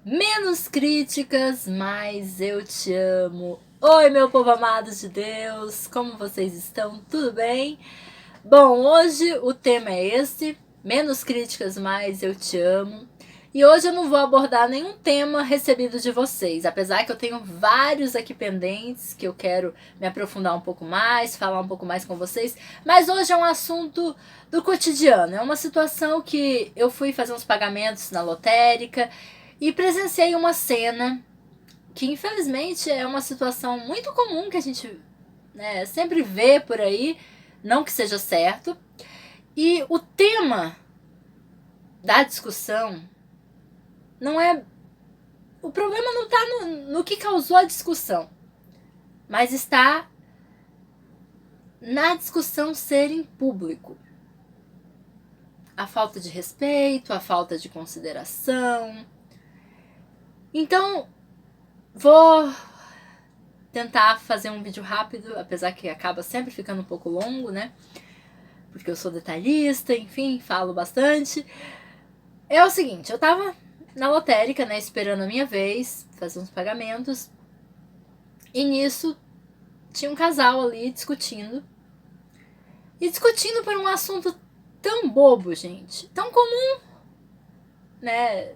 Menos críticas, mais eu te amo. Oi, meu povo amado de Deus, como vocês estão? Tudo bem? Bom, hoje o tema é esse, menos críticas, mais eu te amo. E hoje eu não vou abordar nenhum tema recebido de vocês, apesar que eu tenho vários aqui pendentes que eu quero me aprofundar um pouco mais, falar um pouco mais com vocês. Mas hoje é um assunto do cotidiano, é uma situação que eu fui fazer uns pagamentos na lotérica e presenciei uma cena que infelizmente é uma situação muito comum que a gente sempre vê por aí, não que seja certo. E o tema da discussão não é... O problema não está no que causou a discussão, mas está na discussão ser em público. A falta de respeito, a falta de consideração. Então, vou tentar fazer um vídeo rápido, apesar que acaba sempre ficando um pouco longo, né? Porque eu sou detalhista, enfim, falo bastante. É o seguinte, eu tava na lotérica, né, esperando a minha vez, fazer uns pagamentos. E nisso, tinha um casal ali discutindo. E discutindo por um assunto tão bobo, gente. Tão comum, né?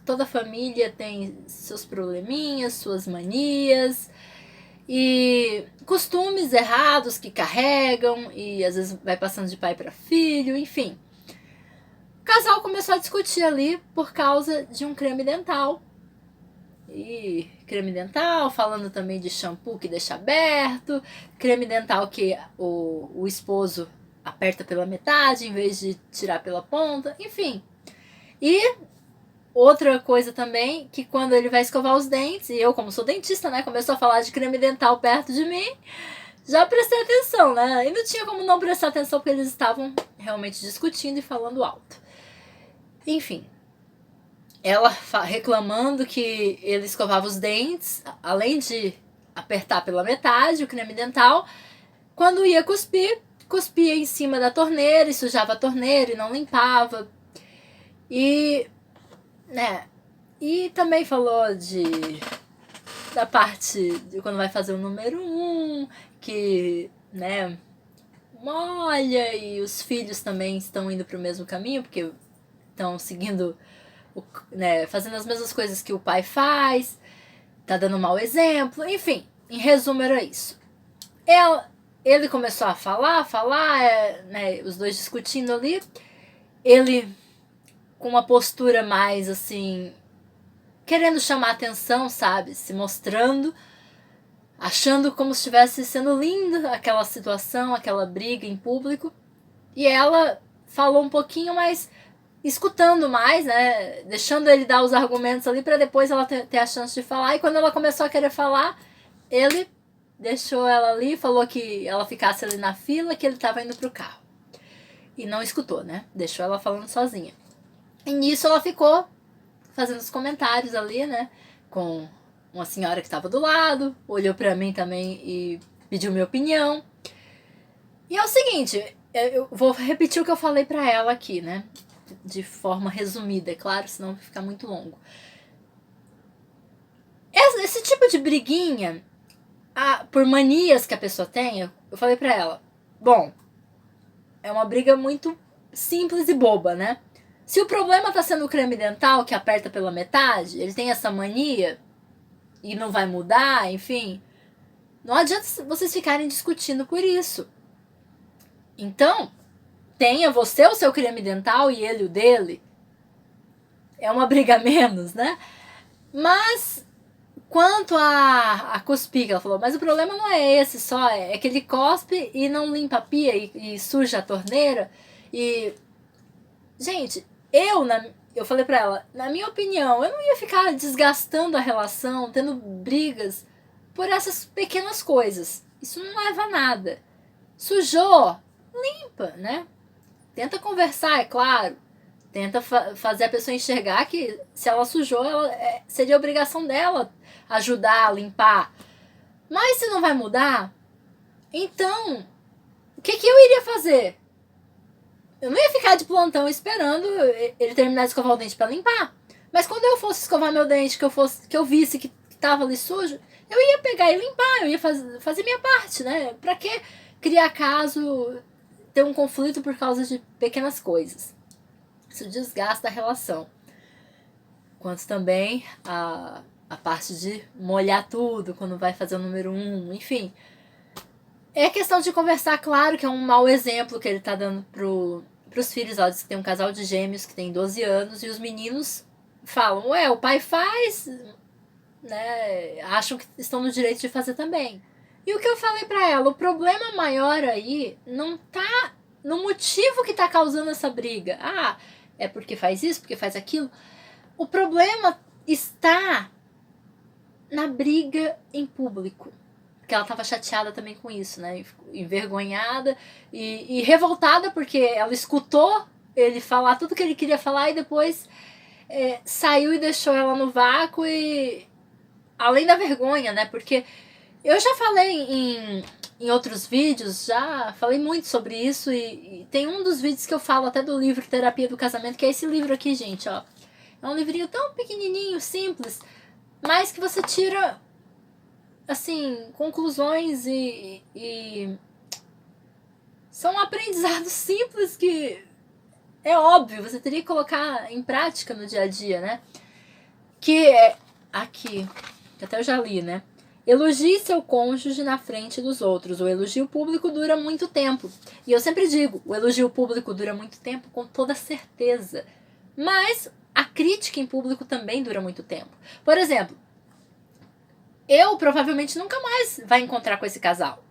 Toda família tem seus probleminhas, suas manias e costumes errados que carregam e às vezes vai passando de pai para filho, enfim. O casal começou a discutir ali por causa de um creme dental. E creme dental, falando também de shampoo que deixa aberto, creme dental que o esposo aperta pela metade em vez de tirar pela ponta, enfim. E outra coisa também, que quando ele vai escovar os dentes, e eu como sou dentista, né, começou a falar de creme dental perto de mim, já prestei atenção, né, e não tinha como não prestar atenção porque eles estavam realmente discutindo e falando alto. Enfim, ela reclamando que ele escovava os dentes, além de apertar pela metade o creme dental, quando ia cuspir, cuspia em cima da torneira e sujava a torneira e não limpava. E, né, e também falou da parte de quando vai fazer o número 1, que, né, molha, e os filhos também estão indo para o mesmo caminho, porque estão seguindo, fazendo as mesmas coisas que o pai faz, tá dando mau exemplo, enfim, em resumo era isso. Ele começou a falar, os dois discutindo ali, ele com uma postura mais assim, querendo chamar atenção, sabe, se mostrando, achando como se estivesse sendo linda aquela situação, aquela briga em público, e ela falou um pouquinho mais, escutando mais, né, deixando ele dar os argumentos ali para depois ela ter a chance de falar. E quando ela começou a querer falar, ele deixou ela ali, falou que ela ficasse ali na fila, que ele estava indo pro carro. E não escutou, né, deixou ela falando sozinha. E nisso ela ficou fazendo os comentários ali, né, com uma senhora que estava do lado, olhou para mim também e pediu minha opinião. E é o seguinte, eu vou repetir o que eu falei para ela aqui, né, de forma resumida, é claro, senão vai ficar muito longo. Esse tipo de briguinha, por manias que a pessoa tem, eu falei pra ela, bom, é uma briga muito simples e boba, né? Se o problema tá sendo o creme dental que aperta pela metade, ele tem essa mania e não vai mudar, enfim, não adianta vocês ficarem discutindo por isso. Então, tenha você o seu creme dental e ele o dele. É uma briga menos, né? Mas quanto a cuspir, que ela falou, mas o problema não é esse só, é que ele cospe e não limpa a pia e suja a torneira. E, gente, eu falei pra ela, na minha opinião, eu não ia ficar desgastando a relação, tendo brigas por essas pequenas coisas. Isso não leva a nada. Sujou, limpa, né? Tenta conversar, é claro. Tenta fazer a pessoa enxergar que se ela sujou, seria obrigação dela ajudar a limpar. Mas se não vai mudar, então, o que eu iria fazer? Eu não ia ficar de plantão esperando ele terminar de escovar o dente para limpar. Mas quando eu fosse escovar meu dente, que eu visse que tava ali sujo, eu ia pegar e limpar, eu ia fazer minha parte, né? Pra que criar caso, ter um conflito por causa de pequenas coisas? Isso desgasta a relação. Quanto também a parte de molhar tudo quando vai fazer o número 1, enfim. É questão de conversar, claro que é um mau exemplo que ele tá dando pros filhos. Ela diz que tem um casal de gêmeos que tem 12 anos e os meninos falam, ué, o pai faz, né? Acham que estão no direito de fazer também. E o que eu falei pra ela, o problema maior aí não tá no motivo que tá causando essa briga. Ah, é porque faz isso, porque faz aquilo. O problema está na briga em público. Porque ela estava chateada também com isso, né? Envergonhada e revoltada porque ela escutou ele falar tudo que ele queria falar e depois saiu e deixou ela no vácuo e... Além da vergonha, né? Porque eu já falei em outros vídeos, já falei muito sobre isso e tem um dos vídeos que eu falo até do livro Terapia do Casamento, que é esse livro aqui, gente, ó. É um livrinho tão pequenininho, simples, mas que você tira, assim, conclusões e são aprendizados simples que é óbvio, você teria que colocar em prática no dia a dia, né? Que é aqui, que até eu já li, né? Elogie seu cônjuge na frente dos outros. O elogio público dura muito tempo. E eu sempre digo, o elogio público dura muito tempo com toda certeza. Mas a crítica em público também dura muito tempo. Por exemplo, eu provavelmente nunca mais vai encontrar com esse casal.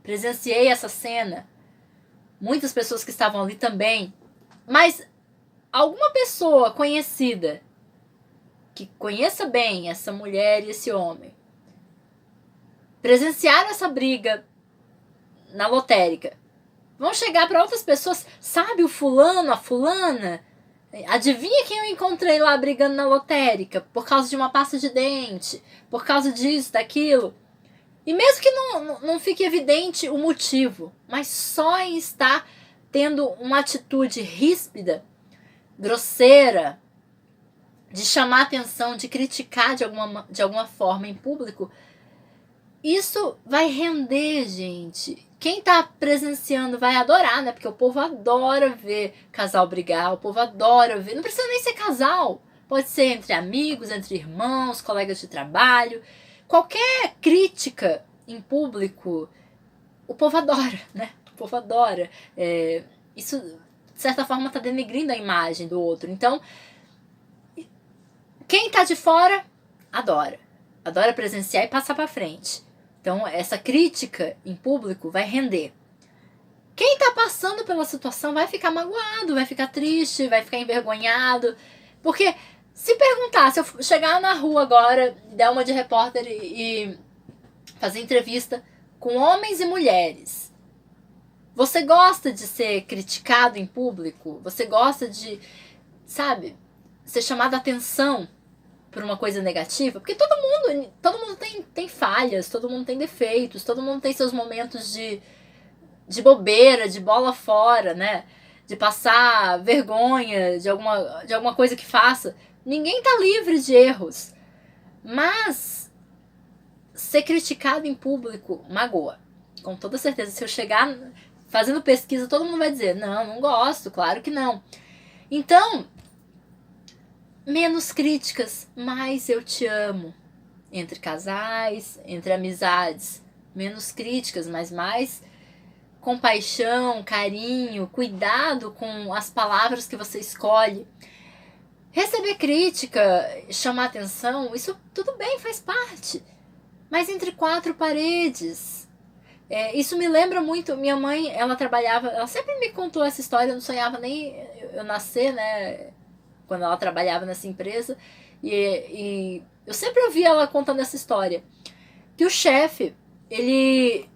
Presenciei essa cena. Muitas pessoas que estavam ali também. Mas alguma pessoa conhecida que conheça bem essa mulher e esse homem presenciaram essa briga na lotérica, vão chegar para outras pessoas, sabe o fulano, a fulana? Adivinha quem eu encontrei lá brigando na lotérica? Por causa de uma pasta de dente, por causa disso, daquilo. E mesmo que não fique evidente o motivo, mas só em estar tendo uma atitude ríspida, grosseira, de chamar atenção, de criticar de alguma forma em público, isso vai render, gente. Quem tá presenciando vai adorar, né? Porque o povo adora ver casal brigar, o povo adora ver. Não precisa nem ser casal. Pode ser entre amigos, entre irmãos, colegas de trabalho. Qualquer crítica em público, o povo adora, né? O povo adora. Isso, de certa forma, tá denegrindo a imagem do outro. Então, quem tá de fora, adora. Adora presenciar e passar pra frente. Então, essa crítica em público vai render. Quem tá passando pela situação vai ficar magoado, vai ficar triste, vai ficar envergonhado. Porque se perguntar, se eu chegar na rua agora, der uma de repórter e fazer entrevista com homens e mulheres, você gosta de ser criticado em público? Você gosta de, sabe, ser chamado a atenção por uma coisa negativa? Porque todo mundo tem falhas, todo mundo tem defeitos, todo mundo tem seus momentos de bobeira, de bola fora, né? De passar vergonha de alguma coisa que faça. Ninguém tá livre de erros. Mas ser criticado em público magoa. Com toda certeza. Se eu chegar fazendo pesquisa, todo mundo vai dizer, não gosto, claro que não. Então, menos críticas, mais eu te amo. Entre casais, entre amizades. Menos críticas, mas mais compaixão, carinho, cuidado com as palavras que você escolhe. Receber crítica, chamar atenção, isso tudo bem, faz parte. Mas entre quatro paredes. Isso me lembra muito, minha mãe, ela trabalhava, ela sempre me contou essa história, eu não sonhava nem eu nascer, né? Quando ela trabalhava nessa empresa. E eu sempre ouvia ela contando essa história. Que o chefe, ele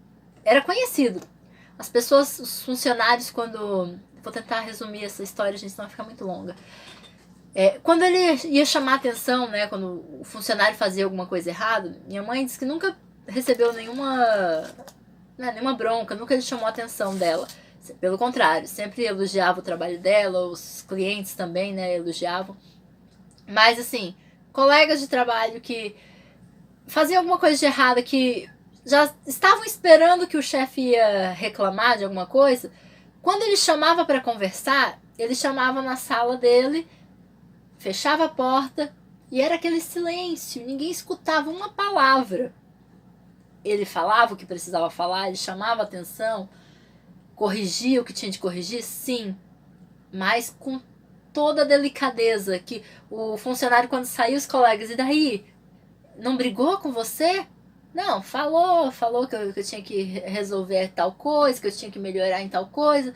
era conhecido. As pessoas, os funcionários, quando... Vou tentar resumir essa história, gente, senão vai ficar muito longa. Quando ele ia chamar atenção, né? Quando o funcionário fazia alguma coisa errada, minha mãe disse que nunca recebeu nenhuma bronca, nunca ele chamou a atenção dela. Pelo contrário, sempre elogiava o trabalho dela, os clientes também, né? Elogiavam. Mas assim, colegas de trabalho que faziam alguma coisa de errada, que já estavam esperando que o chefe ia reclamar de alguma coisa, quando ele chamava para conversar, ele chamava na sala dele, fechava a porta e era aquele silêncio, ninguém escutava uma palavra. Ele falava o que precisava falar, ele chamava atenção, corrigia o que tinha de corrigir, sim, mas com toda a delicadeza que o funcionário, quando saiu, os colegas, e daí? Não brigou com você? Não, falou que eu tinha que resolver tal coisa, que eu tinha que melhorar em tal coisa,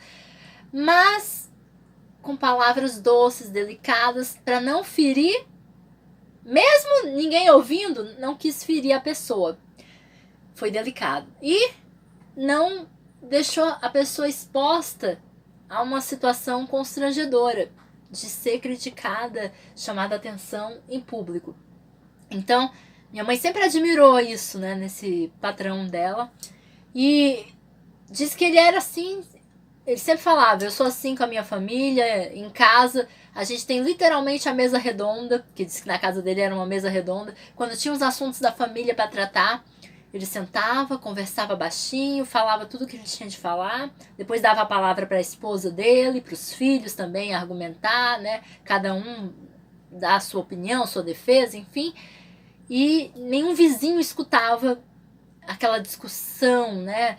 mas com palavras doces, delicadas, para não ferir, mesmo ninguém ouvindo, não quis ferir a pessoa. Foi delicado. E não deixou a pessoa exposta a uma situação constrangedora de ser criticada, chamada atenção em público. Então, minha mãe sempre admirou isso, né, nesse patrão dela. E diz que ele era assim, ele sempre falava, eu sou assim com a minha família, em casa, a gente tem literalmente a mesa redonda, que diz que na casa dele era uma mesa redonda. Quando tinha os assuntos da família para tratar, ele sentava, conversava baixinho, falava tudo o que ele tinha de falar, depois dava a palavra para a esposa dele, para os filhos também argumentar, né? Cada um dá a sua opinião, sua defesa, enfim. E nenhum vizinho escutava aquela discussão, né?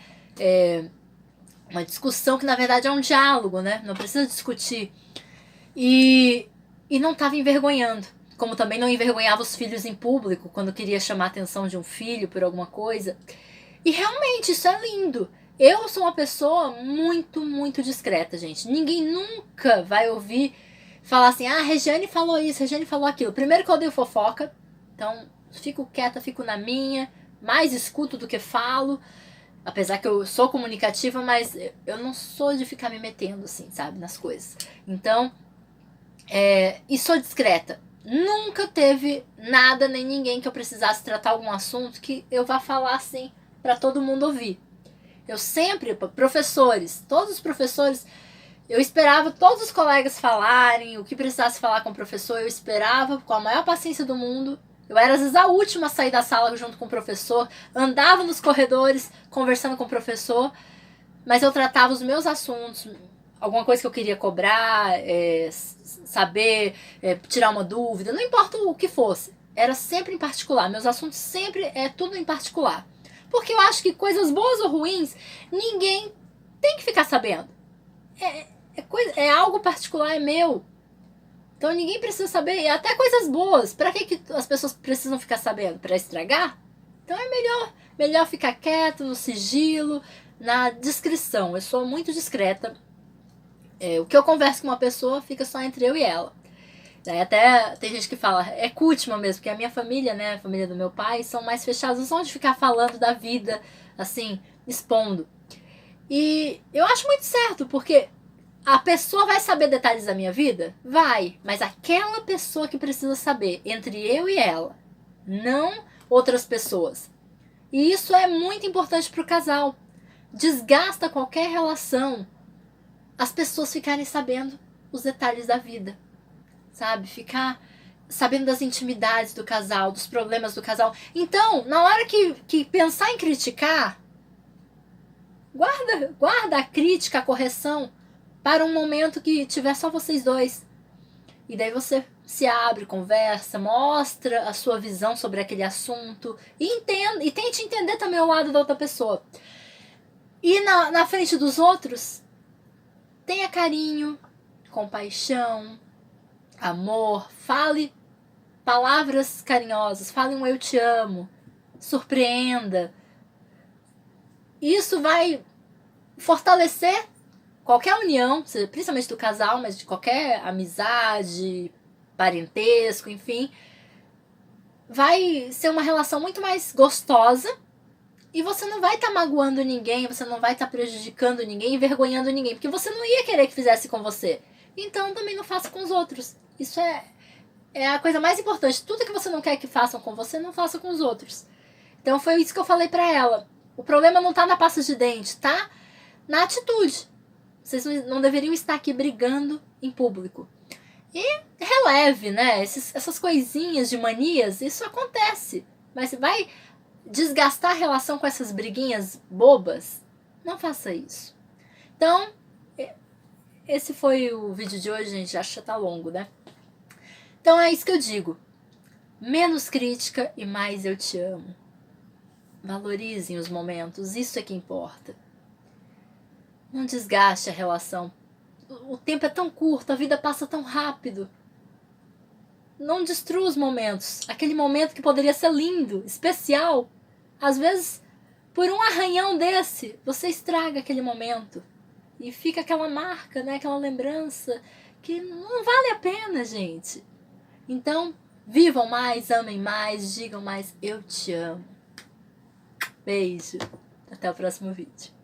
Uma discussão que na verdade é um diálogo, né? Não precisa discutir. E não estava envergonhando. Como também não envergonhava os filhos em público quando queria chamar a atenção de um filho por alguma coisa. E realmente isso é lindo. Eu sou uma pessoa muito, muito discreta, gente. Ninguém nunca vai ouvir falar assim, ah, Regiane falou isso, Regiane falou aquilo. Primeiro que eu odeio fofoca, então fico quieta, fico na minha, mais escuto do que falo. Apesar que eu sou comunicativa, mas eu não sou de ficar me metendo, assim, sabe, nas coisas. Então, e sou discreta. Nunca teve nada nem ninguém que eu precisasse tratar algum assunto que eu vá falar assim para todo mundo ouvir. Eu sempre, professores, todos os professores, eu esperava todos os colegas falarem o que precisasse falar com o professor, eu esperava com a maior paciência do mundo. Eu era às vezes a última a sair da sala junto com o professor, andava nos corredores conversando com o professor, mas eu tratava os meus assuntos, alguma coisa que eu queria cobrar, saber, tirar uma dúvida, não importa o que fosse, era sempre em particular, meus assuntos sempre é tudo em particular. Porque eu acho que coisas boas ou ruins, ninguém tem que ficar sabendo. É algo particular, é meu. Então ninguém precisa saber, e até coisas boas. Pra que as pessoas precisam ficar sabendo? Pra estragar? Então é melhor ficar quieto, no sigilo, na discrição. Eu sou muito discreta. O que eu converso com uma pessoa fica só entre eu e ela. Até tem gente que fala, é Kutman mesmo, porque a minha família, né, a família do meu pai, são mais fechados, não são de ficar falando da vida, assim, expondo. E eu acho muito certo, porque a pessoa vai saber detalhes da minha vida? Vai, mas aquela pessoa que precisa saber, entre eu e ela, não outras pessoas. E isso é muito importante para o casal. Desgasta qualquer relação as pessoas ficarem sabendo os detalhes da vida, sabe? Ficar sabendo das intimidades do casal, dos problemas do casal. Então, na hora que pensar em criticar, guarda a crítica, a correção para um momento que tiver só vocês dois. E daí você se abre, conversa, mostra a sua visão sobre aquele assunto e tente entender também o lado da outra pessoa. E na frente dos outros, tenha carinho, compaixão, amor, fale palavras carinhosas, fale um eu te amo, surpreenda. Isso vai fortalecer qualquer união, principalmente do casal, mas de qualquer amizade, parentesco, enfim. Vai ser uma relação muito mais gostosa e você não vai estar magoando ninguém, você não vai estar prejudicando ninguém, envergonhando ninguém, porque você não ia querer que fizesse com você. Então também não faça com os outros. Isso é a coisa mais importante. Tudo que você não quer que façam com você, não faça com os outros. Então foi isso que eu falei pra ela. O problema não tá na pasta de dente, tá na atitude. Vocês não deveriam estar aqui brigando em público. E releve, né? Essas coisinhas de manias, isso acontece. Mas você vai desgastar a relação com essas briguinhas bobas? Não faça isso. Então, esse foi o vídeo de hoje, gente. Acho que já tá longo, né? Então é isso que eu digo. Menos crítica e mais eu te amo. Valorizem os momentos, isso é que importa. Não desgaste a relação. O tempo é tão curto, a vida passa tão rápido. Não destrua os momentos. Aquele momento que poderia ser lindo, especial. Às vezes, por um arranhão desse, você estraga aquele momento. E fica aquela marca, né? Aquela lembrança que não vale a pena, gente. Então, vivam mais, amem mais, digam mais, eu te amo. Beijo. Até o próximo vídeo.